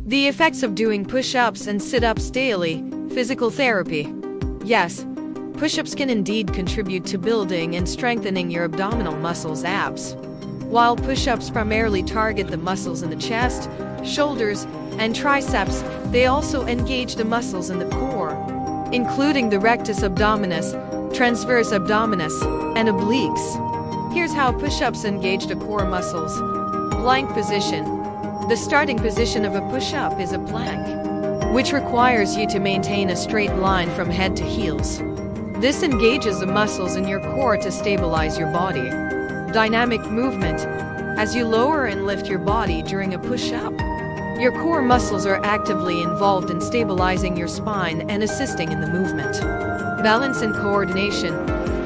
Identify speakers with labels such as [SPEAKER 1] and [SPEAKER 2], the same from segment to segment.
[SPEAKER 1] The effects of doing push-ups and sit-ups daily. Physical therapy. Yes, push-ups can indeed contribute to building and strengthening your abdominal muscles, abs. While push-ups primarily target the muscles in the chest, shoulders, and triceps, they also engage the muscles in the core, including the rectus abdominis, transverse abdominis, and obliques. Here's how push-ups engage the core muscles. Plank position. The starting position of a push-up is a plank, which requires you to maintain a straight line from head to heels. This engages the muscles in your core to stabilize your body. Dynamic movement. As you lower and lift your body during a push-up, your core muscles are actively involved in stabilizing your spine and assisting in the movement. Balance and coordination.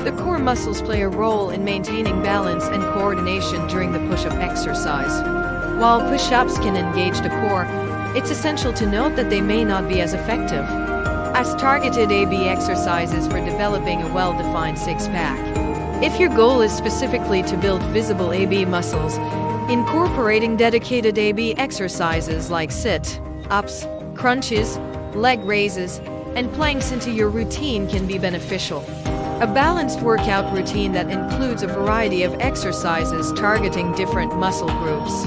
[SPEAKER 1] The core muscles play a role in maintaining balance and coordination during the push-up exercise. While push-ups can engage the core, it's essential to note that they may not be as effective as targeted AB exercises for developing a well-defined six-pack. If your goal is specifically to build visible AB muscles, incorporating dedicated AB exercises like sit-ups, crunches, leg raises, and planks into your routine can be beneficial. A balanced workout routine that includes a variety of exercises targeting different muscle groups,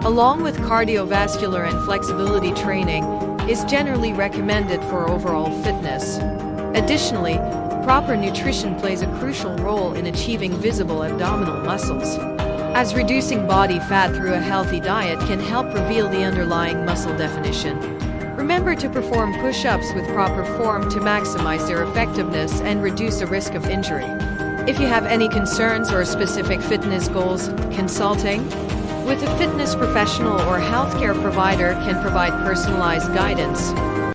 [SPEAKER 1] along with cardiovascular and flexibility training, is generally recommended for overall fitness. Additionally, proper nutrition plays a crucial role in achieving visible abdominal muscles, as reducing body fat through a healthy diet can help reveal the underlying muscle definition. Remember to perform push-ups with proper form to maximize their effectiveness and reduce the risk of injury. If you have any concerns or specific fitness goals, consulting with a fitness professional or healthcare provider can provide personalized guidance.